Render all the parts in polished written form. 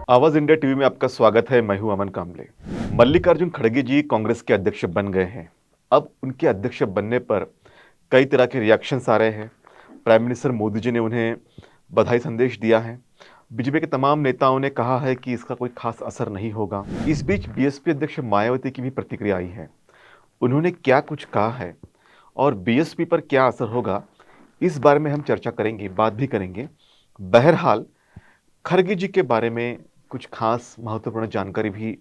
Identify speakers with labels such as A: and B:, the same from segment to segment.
A: आवाज India TV में आपका स्वागत है। मैं हूं अमन कामले। मल्लिकार्जुन खड़गे जी कांग्रेस के अध्यक्ष बन गए हैं। अब उनके अध्यक्ष बनने पर कई तरह के रिएक्शंस आ रहे हैं। प्राइम मिनिस्टर मोदी जी ने उन्हें बधाई संदेश दिया है। बीजेपी के तमाम नेताओं ने कहा है कि इसका कोई खास असर नहीं होगा। इस बीच बीएसपी अध्यक्ष मायावती की भी प्रतिक्रिया आई है। उन्होंने क्या कुछ कहा है और बीएसपी पर क्या असर होगा, इस बारे में हम चर्चा करेंगे, बात भी करेंगे। बहरहाल खड़गे जी के बारे में कुछ खास महत्वपूर्ण जानकारी भी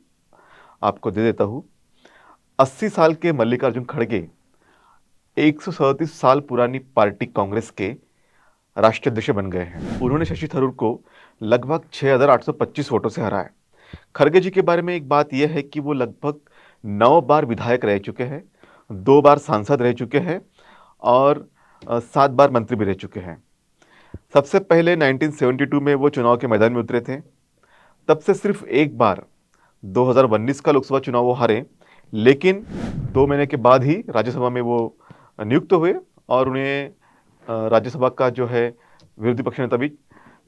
A: आपको दे देता हूँ। 80 साल के मल्लिकार्जुन खड़गे 137 साल पुरानी पार्टी कांग्रेस के राष्ट्रीय अध्यक्ष बन गए हैं। उन्होंने शशि थरूर को लगभग 6,825 वोटों से हराया। खड़गे जी के बारे में एक बात यह है कि वो लगभग 9 बार विधायक रह चुके हैं, 2 बार सांसद रह चुके हैं और 7 बार मंत्री भी रह चुके हैं। सबसे पहले 1972 में वो चुनाव के मैदान में उतरे थे। तब से सिर्फ एक बार 2019 का लोकसभा चुनाव वो हारे, लेकिन 2 महीने के बाद ही राज्यसभा में वो नियुक्त हुए और उन्हें राज्यसभा का जो है विरोधी पक्ष नेता भी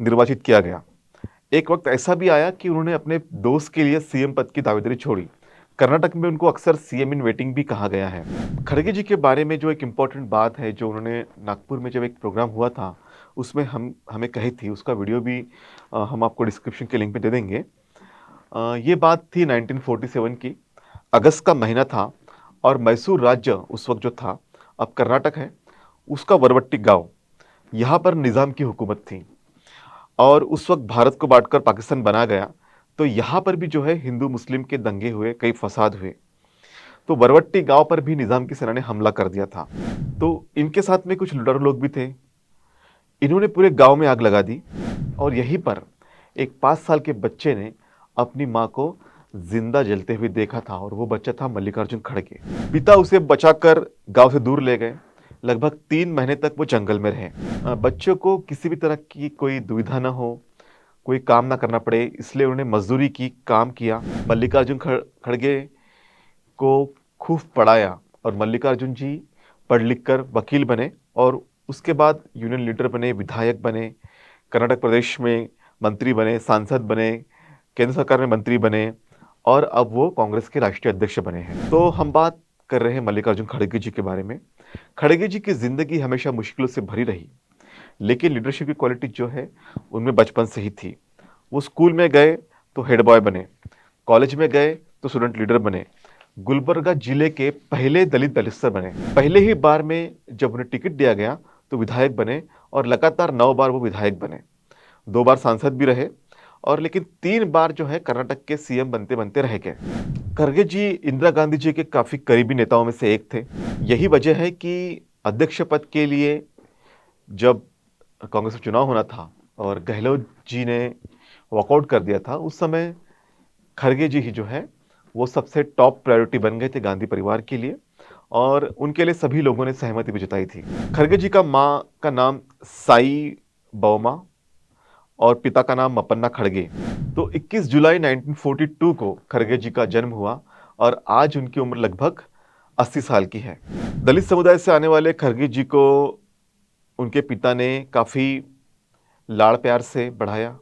A: निर्वाचित किया गया। एक वक्त ऐसा भी आया कि उन्होंने अपने दोस्त के लिए सीएम पद की दावेदारी छोड़ी। कर्नाटक में उनको अक्सर सीएम इन वेटिंग भी कहा गया है। खड़गे जी के बारे में जो एक इम्पॉर्टेंट बात है, जो उन्होंने नागपुर में जब एक प्रोग्राम हुआ था उसमें हमें कही थी, उसका वीडियो भी हम आपको डिस्क्रिप्शन के लिंक पे दे देंगे। ये बात थी 1947 की। अगस्त का महीना था और मैसूर राज्य उस वक्त जो था, अब कर्नाटक है, उसका वरवट्टी गांव, यहाँ पर निज़ाम की हुकूमत थी और उस वक्त भारत को बांटकर पाकिस्तान बना गया। तो यहाँ पर भी जो है हिंदू मुस्लिम के दंगे हुए, कई फसाद हुए। तो वरवट्टी गांव पर भी निज़ाम की सेना ने हमला कर दिया था। तो इनके साथ में कुछ लुटेरे लोग भी थे। इन्होंने पूरे गांव में आग लगा दी और यहीं पर एक 5 साल के बच्चे ने अपनी मां को जिंदा जलते हुए देखा था और वो बच्चा था मल्लिकार्जुन खड़गे। पिता उसे बचाकर गांव से दूर ले गए। लगभग 3 महीने तक वो जंगल में रहे। बच्चों को किसी भी तरह की कोई दुविधा ना हो, कोई काम ना करना पड़े, इसलिए उन्होंने मजदूरी की, काम किया। मल्लिकार्जुन खड़गे को खूब पढ़ाया और मल्लिकार्जुन जी पढ़ लिख कर वकील बने और उसके बाद यूनियन लीडर बने, विधायक बने, कर्नाटक प्रदेश में मंत्री बने, सांसद बने, केंद्र सरकार में मंत्री बने और अब वो कांग्रेस के राष्ट्रीय अध्यक्ष बने हैं। तो हम बात कर रहे हैं मल्लिकार्जुन खड़गे जी के बारे में। खड़गे जी की जिंदगी हमेशा मुश्किलों से भरी रही, लेकिन लीडरशिप की क्वालिटी जो है उनमें बचपन से ही थी। वो स्कूल में गए तो हेड बॉय बने, कॉलेज में गए तो स्टूडेंट लीडर बने, गुलबर्गा जिले के पहले दलित दलिस्तर बने। पहले ही बार में जब उन्हें टिकट दिया गया तो विधायक बने और लगातार 9 बार वो विधायक बने। 2 बार सांसद भी रहे और लेकिन 3 बार जो है कर्नाटक के सीएम बनते बनते रह गए। खड़गे जी इंदिरा गांधी जी के काफी करीबी नेताओं में से एक थे। यही वजह है कि अध्यक्ष पद के लिए जब कांग्रेस में चुनाव होना था और गहलोत जी ने वॉकआउट कर दिया था, उस समय खड़गे जी ही जो है वो सबसे टॉप प्रायोरिटी बन गए थे गांधी परिवार के लिए और उनके लिए सभी लोगों ने सहमति भी जताई थी। खड़गे जी का माँ का नाम साई बौमा और पिता का नाम मपन्ना खड़गे। तो 21 जुलाई 1942 को खड़गे जी का जन्म हुआ और आज उनकी उम्र लगभग 80 साल की है। दलित समुदाय से आने वाले खड़गे जी को उनके पिता ने काफी लाड़ प्यार से बढ़ाया।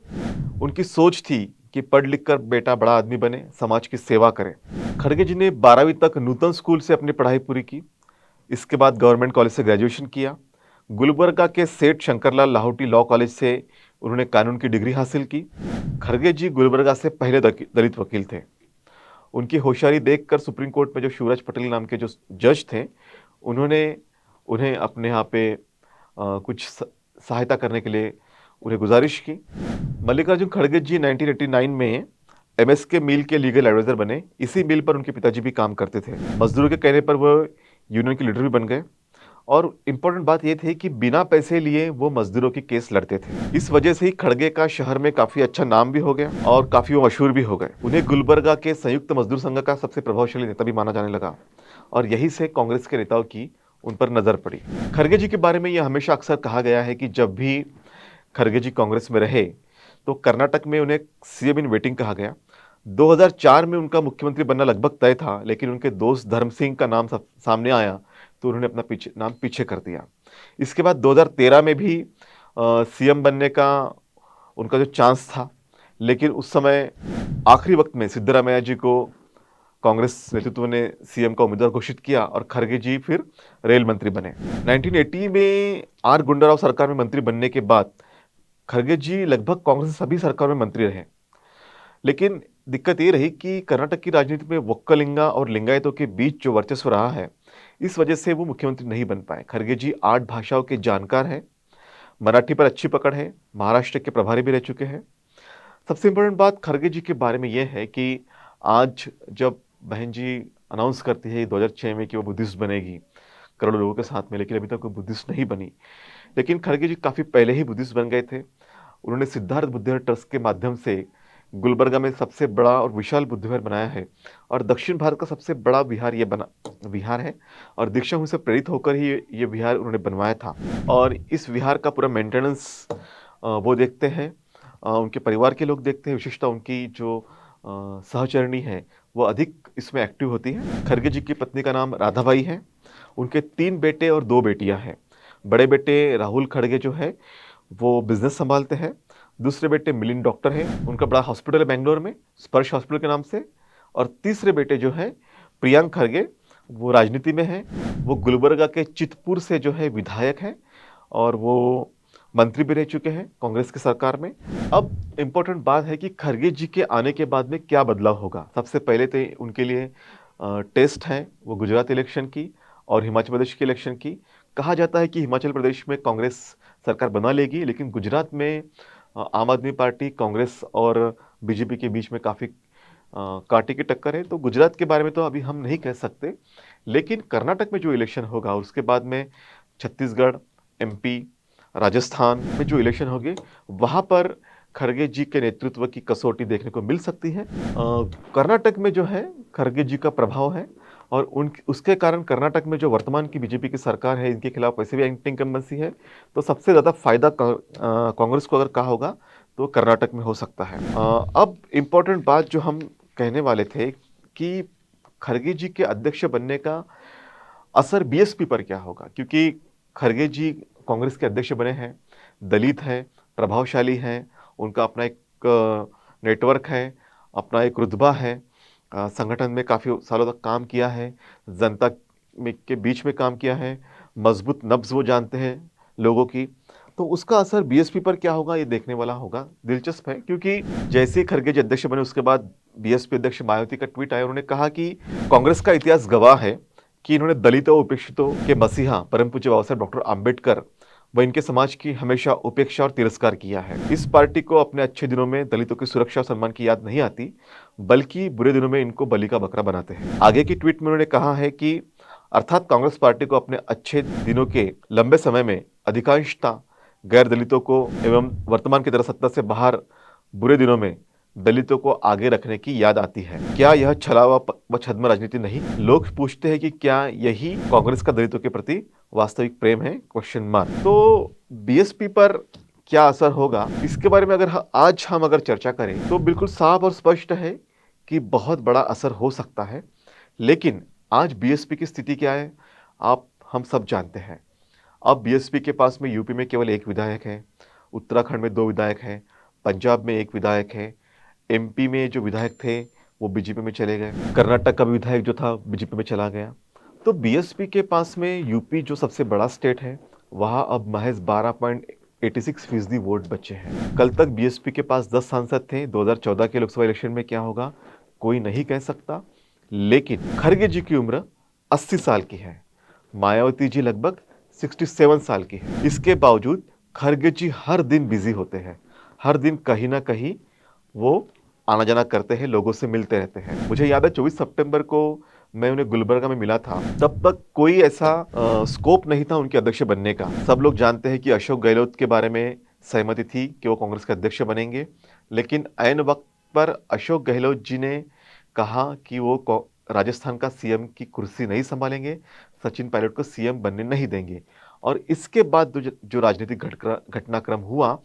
A: उनकी सोच थी कि पढ़ लिख कर बेटा बड़ा आदमी बने, समाज की सेवा करे। खड़गे जी ने 12वीं तक नूतन स्कूल से अपनी पढ़ाई पूरी की। इसके बाद गवर्नमेंट कॉलेज से ग्रेजुएशन किया। गुलबर्गा के सेठ शंकरलाल लाहौटी लॉ कॉलेज से उन्होंने कानून की डिग्री हासिल की। खड़गे जी गुलबर्गा से पहले दलित वकील थे। उनकी होशियारी देखकर सुप्रीम कोर्ट में जो शिवराज पटेल नाम के जो जज थे, उन्होंने उन्हें अपने यहाँ पे कुछ सहायता करने के लिए उन्हें गुजारिश की। मल्लिकार्जुन खड़गे जी 1989 में एमएसके मिल के लीगल एडवाइजर बने। इसी मिल पर उनके पिताजी भी काम करते थे। मजदूरों के कहने पर वो यूनियन के लीडर भी बन गए और इम्पोर्टेंट बात यह थी कि बिना पैसे लिए वो मजदूरों की केस लड़ते थे। इस वजह से ही खड़गे का शहर में काफी अच्छा नाम भी हो गया और काफी वो मशहूर भी हो गए। उन्हें गुलबर्गा के संयुक्त मजदूर संघ का सबसे प्रभावशाली नेता भी माना जाने लगा और यही से कांग्रेस के नेताओं की उन पर नजर पड़ी। खड़गे जी के बारे में यह हमेशा अक्सर कहा गया है कि जब भी खड़गे जी कांग्रेस में रहे तो कर्नाटक में उन्हें सीएम इन वेटिंग कहा गया। 2004 में उनका मुख्यमंत्री बनना लगभग तय था, लेकिन उनके दोस्त धर्म सिंह का नाम सामने आया तो उन्होंने अपना नाम पीछे कर दिया। इसके बाद 2013 में भी सीएम बनने का उनका जो चांस था, लेकिन उस समय आखिरी वक्त में सिद्धरामैया जी को कांग्रेस नेतृत्व ने सीएम का उम्मीदवार घोषित किया और खरगे जी फिर रेल मंत्री बने। 1980 में आर गुंडाराव सरकार में मंत्री बनने के बाद खरगे जी लगभग कांग्रेस की सभी सरकार में मंत्री रहे। लेकिन दिक्कत ये रही कि कर्नाटक की राजनीति में वक्कलिंगा और लिंगायतों के बीच जो वर्चस्व रहा है, इस वजह से वो मुख्यमंत्री नहीं बन पाए। खरगे जी 8 भाषाओं के जानकार हैं, मराठी पर अच्छी पकड़ है, महाराष्ट्र के प्रभारी भी रह चुके हैं। सबसे इम्पोर्टेंट बात खरगे जी के बारे में यह है कि आज जब बहन जी अनाउंस करती है 2006 में कि वो बुद्धिस्ट बनेगी, करोड़ों लोगों के साथ में, लेकिन अभी तक कोई बुद्धिस्ट नहीं बनी। लेकिन खरगे जी काफ़ी पहले ही बुद्धिस्ट बन गए थे। उन्होंने सिद्धार्थ बुद्धविहार ट्रस्ट के माध्यम से गुलबर्गा में सबसे बड़ा और विशाल बुद्ध विहार बनाया है और दक्षिण भारत का सबसे बड़ा विहार ये बना विहार है और दीक्षा मुनि से प्रेरित होकर ही ये विहार उन्होंने बनवाया था। और इस विहार का पूरा मेंटेनेंस वो देखते हैं, उनके परिवार के लोग देखते हैं। विशेषतः उनकी जो सहचरणी है वो अधिक इसमें एक्टिव होती है। खरगे जी की पत्नी का नाम राधाबाई है। उनके 3 बेटे और 2 बेटियां हैं। बड़े बेटे राहुल खड़गे जो है वो बिजनेस संभालते हैं। दूसरे बेटे मिलिंद डॉक्टर हैं, उनका बड़ा हॉस्पिटल है बेंगलोर में, स्पर्श हॉस्पिटल के नाम से। और तीसरे बेटे जो है प्रियांक खरगे, वो राजनीति में हैं। वो गुलबर्गा के चितपुर से जो है विधायक हैं और वो मंत्री भी रह चुके हैं कांग्रेस की सरकार में। अब इम्पोर्टेंट बात है कि खरगे जी के आने के बाद में क्या बदलाव होगा। सबसे पहले तो उनके लिए टेस्ट है वो गुजरात इलेक्शन की और हिमाचल प्रदेश के इलेक्शन की। कहा जाता है कि हिमाचल प्रदेश में कांग्रेस सरकार बना लेगी, लेकिन गुजरात में आम आदमी पार्टी, कांग्रेस और बीजेपी के बीच में काफ़ी कांटे की टक्कर है। तो गुजरात के बारे में तो अभी हम नहीं कह सकते, लेकिन कर्नाटक में जो इलेक्शन होगा, उसके बाद में छत्तीसगढ़, एमपी, राजस्थान में जो इलेक्शन होंगे, वहाँ पर खरगे जी के नेतृत्व की कसौटी देखने को मिल सकती है। कर्नाटक में जो है खरगे जी का प्रभाव है और उसके कारण कर्नाटक में जो वर्तमान की बीजेपी की सरकार है, इनके खिलाफ वैसे भी एंटी इनकम्बेंसी है। तो सबसे ज़्यादा फायदा कांग्रेस को अगर कहा होगा तो कर्नाटक में हो सकता है। अब इम्पोर्टेंट बात जो हम कहने वाले थे कि खरगे जी के अध्यक्ष बनने का असर बीएसपी पर क्या होगा, क्योंकि खरगे जी कांग्रेस के अध्यक्ष बने हैं, दलित हैं, प्रभावशाली हैं, उनका अपना एक नेटवर्क है, अपना एक रुतबा है, संगठन में काफ़ी सालों तक काम किया है, जनता में के बीच में काम किया है, मजबूत नब्ज़ वो जानते हैं लोगों की। तो उसका असर बीएसपी पर क्या होगा ये देखने वाला होगा। दिलचस्प है क्योंकि जैसे ही खरगे जी अध्यक्ष बने उसके बाद बीएसपी अध्यक्ष मायावती का ट्वीट आया, उन्होंने कहा कि कांग्रेस का इतिहास गवाह है कि इन्होंने दलितों और उपेक्षितों के मसीहा परम पूज्य बाबा साहब डॉक्टर आम्बेडकर व इनके समाज की हमेशा उपेक्षा और तिरस्कार किया है। इस पार्टी को अपने अच्छे दिनों में दलितों की सुरक्षा और सम्मान की याद नहीं आती, बल्कि बुरे दिनों में इनको बलि का बकरा बनाते हैं। आगे की ट्वीट में उन्होंने कहा है कि अर्थात कांग्रेस पार्टी को अपने अच्छे दिनों के लंबे समय में अधिकांशता गैर दलितों को एवं वर्तमान की तरह सत्ता से बाहर बुरे दिनों में दलितों को आगे रखने की याद आती है। क्या यह छलावा व छद्म राजनीति नहीं? लोग पूछते हैं कि क्या यही कांग्रेस का दलितों के प्रति वास्तविक प्रेम है? Question mark. तो बीएसपी पर क्या असर होगा, इसके बारे में अगर आज हम अगर चर्चा करें तो बिल्कुल साफ और स्पष्ट है कि बहुत बड़ा असर हो सकता है। लेकिन आज बीएसपी की स्थिति क्या है आप हम सब जानते हैं। अब बीएसपी के पास में यूपी में केवल 1 विधायक है, उत्तराखंड में 2 विधायक हैं, पंजाब में 1 विधायक है, एमपी में जो विधायक थे वो बीजेपी में चले गए, कर्नाटक का भी विधायक जो था बीजेपी में चला गया। तो बीएसपी के पास में यूपी जो सबसे बड़ा स्टेट है, वहाँ अब महज 12.86% वोट बचे हैं। कल तक बीएसपी के पास 10 सांसद थे। 2014 के लोकसभा इलेक्शन में क्या होगा कोई नहीं कह सकता, लेकिन खरगे जी की उम्र 80 साल की है, मायावती जी लगभग 67 साल की है। इसके बावजूद खरगे जी हर दिन बिजी होते हैं, हर दिन कहीं ना कहीं वो आना जाना करते हैं, लोगों से मिलते रहते हैं। मुझे याद है 24 सितंबर को मैं उन्हें गुलबर्गा में मिला था। तब तक कोई ऐसा स्कोप नहीं था उनके अध्यक्ष बनने का। सब लोग जानते हैं कि अशोक गहलोत के बारे में सहमति थी कि वो कांग्रेस के अध्यक्ष बनेंगे, लेकिन ऐन वक्त पर अशोक गहलोत जी ने कहा कि वो राजस्थान का सीएम की कुर्सी नहीं संभालेंगे, सचिन पायलट को सीएम बनने नहीं देंगे। और इसके बाद जो राजनीतिक घटनाक्रम हुआ,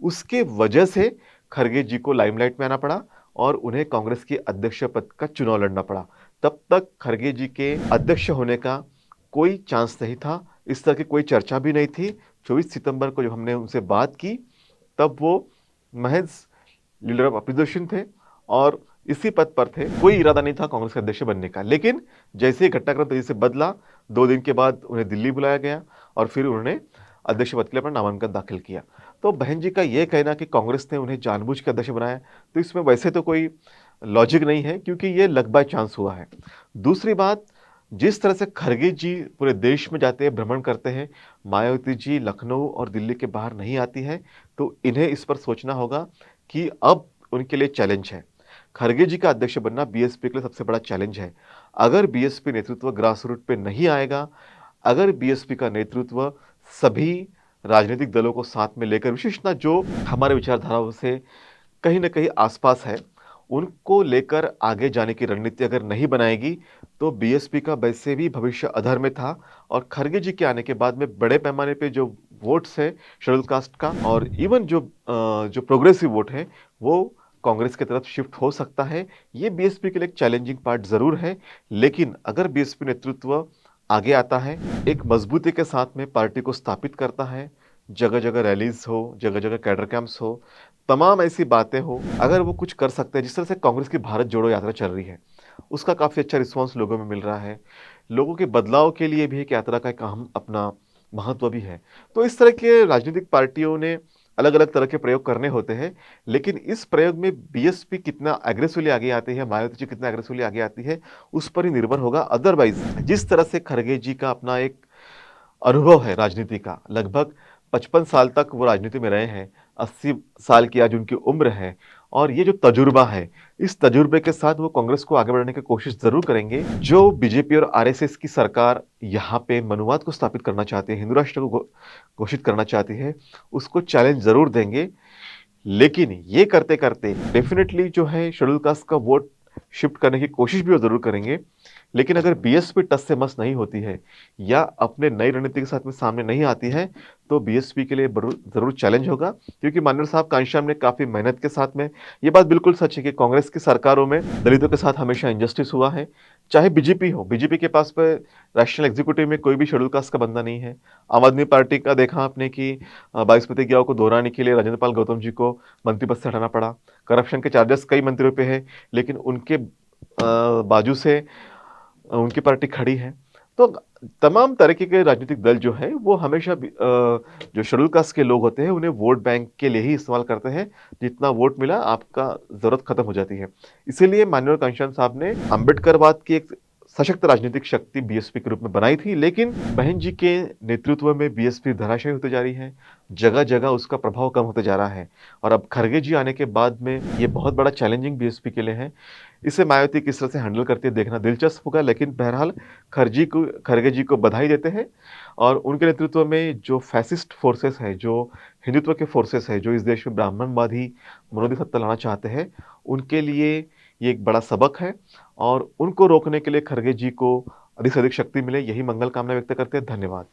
A: उसके वजह से खरगे जी को लाइमलाइट में आना पड़ा और उन्हें कांग्रेस के अध्यक्ष पद का चुनाव लड़ना पड़ा। तब तक खरगे जी के अध्यक्ष होने का कोई चांस नहीं था, इस तरह की कोई चर्चा भी नहीं थी। 24 सितंबर को जब हमने उनसे बात की, तब वो महज लीडर ऑफ अपोजिशन थे और इसी पद पर थे। कोई इरादा नहीं था कांग्रेस के अध्यक्ष बनने का। लेकिन जैसे ही घटनाक्रम तेजी से बदला, 2 दिन के बाद उन्हें दिल्ली बुलाया गया और फिर उन्होंने अध्यक्ष पद के लिए अपना नामांकन दाखिल किया। तो बहन जी का ये कहना कि कांग्रेस ने उन्हें जानबूझ के अध्यक्ष बनाया, तो इसमें वैसे तो कोई लॉजिक नहीं है, क्योंकि ये लक बाय चांस हुआ है। दूसरी बात, जिस तरह से खरगे जी पूरे देश में जाते हैं, भ्रमण करते हैं, मायावती जी लखनऊ और दिल्ली के बाहर नहीं आती है, तो इन्हें इस पर सोचना होगा कि अब उनके लिए चैलेंज है। खरगे जी का अध्यक्ष बनना बीएसपी के लिए सबसे बड़ा चैलेंज है। अगर बीएसपी नेतृत्व ग्रास रूट पे नहीं आएगा, अगर बीएसपी का नेतृत्व सभी राजनीतिक दलों को साथ में लेकर, विशेषतः जो हमारे विचारधाराओं से कहीं न कहीं आस-पास है, उनको लेकर आगे जाने की रणनीति अगर नहीं बनाएगी, तो बीएसपी का वैसे भी भविष्य अधर में था और खरगे जी के आने के बाद में बड़े पैमाने पे जो वोट्स है शेड्यूल कास्ट का और इवन जो प्रोग्रेसिव वोट है, वो कांग्रेस की तरफ शिफ्ट हो सकता है। ये बीएसपी के लिए एक चैलेंजिंग पार्ट ज़रूर है, लेकिन अगर बीएसपी नेतृत्व आगे आता है, एक मजबूती के साथ में पार्टी को स्थापित करता है, जगह-जगह रैलीज़ हो, जगह-जगह कैडर कैंप्स हो, तमाम ऐसी बातें हो, अगर वो कुछ कर सकते हैं, जिस तरह से कांग्रेस की भारत जोड़ो यात्रा चल रही है, उसका काफ़ी अच्छा रिस्पॉन्स लोगों में मिल रहा है। लोगों के बदलाव के लिए भी एक यात्रा का एक अहम अपना महत्व भी है। तो इस तरह के राजनीतिक पार्टियों ने अलग-अलग तरह के प्रयोग करने होते हैं, लेकिन इस प्रयोग में बीएसपी कितना एग्रेसिवली आगे आती है, मायावती जी कितना एग्रेसिवली आगे आती है, उस पर ही निर्भर होगा। अदरवाइज़ जिस तरह से खरगे जी का अपना एक अनुभव है राजनीति का, लगभग 55 साल तक वो राजनीति में रहे हैं, 80 साल की आज उनकी उम्र है और ये जो तजुर्बा है, इस तजुर्बे के साथ वो कांग्रेस को आगे बढ़ाने की कोशिश ज़रूर करेंगे। जो बीजेपी और आरएसएस की सरकार यहाँ पे मनुवाद को स्थापित करना चाहती है, हिंदू राष्ट्र को घोषित करना चाहती है, उसको चैलेंज ज़रूर देंगे। लेकिन ये करते-करते डेफ़िनेटली जो है शेड्यूल कास्ट का वोट शिफ्ट करने की कोशिश भी वो ज़रूर करेंगे। लेकिन अगर बीएसपी टस से मस नहीं होती है या अपने नई रणनीति के साथ में सामने नहीं आती है, तो बीएसपी के लिए ज़रूर चैलेंज होगा, क्योंकि मान्यवर साहब घनश्याम ने काफ़ी मेहनत के साथ में, ये बात बिल्कुल सच है कि कांग्रेस की सरकारों में दलितों के साथ हमेशा इनजस्टिस हुआ है। चाहे बीजेपी हो, बीजेपी के पास में नेशनल एग्जीक्यूटिव में कोई भी शेड्यूल कास्ट का बंदा नहीं है। आम आदमी पार्टी का देखा आपने कि 22 प्रतिज्ञाओं को दोहराने के लिए राजेंद्र पाल गौतम जी को मंत्री पद से हटाना पड़ा। करप्शन के चार्जेस कई मंत्रियों पे है, लेकिन उनके बाजू से उनकी पार्टी खड़ी है। तो तमाम तरीके के राजनीतिक दल जो हैं, वो हमेशा भी जो शेड्यूल कास्ट के लोग होते हैं, उन्हें वोट बैंक के लिए ही इस्तेमाल करते हैं। जितना वोट मिला, आपका ज़रूरत खत्म हो जाती है। इसीलिए माननीय घनश्याम साहब ने अम्बेडकरवाद की एक सशक्त राजनीतिक शक्ति बीएसपी के रूप में बनाई थी, लेकिन बहन जी के नेतृत्व में बीएसपी धराशायी होती जा रही है। जगह-जगह उसका प्रभाव कम होते जा रहा है और अब खरगे जी आने के बाद में ये बहुत बड़ा चैलेंजिंग बीएसपी के लिए है। इसे मायावती किस तरह से हैंडल करती है देखना दिलचस्प होगा, लेकिन बहरहाल खरगे जी को बधाई देते हैं और उनके नेतृत्व में जो फैसिस्ट फोर्सेस हैं, जो हिंदुत्व के फोर्सेस हैं, जो इस देश में ब्राह्मणवादी मनोधि सत्ता लाना चाहते हैं, उनके लिए ये एक बड़ा सबक है और उनको रोकने के लिए खरगे जी को अधिक से अधिक शक्ति मिले, यही मंगल कामना व्यक्त करते हैं। धन्यवाद।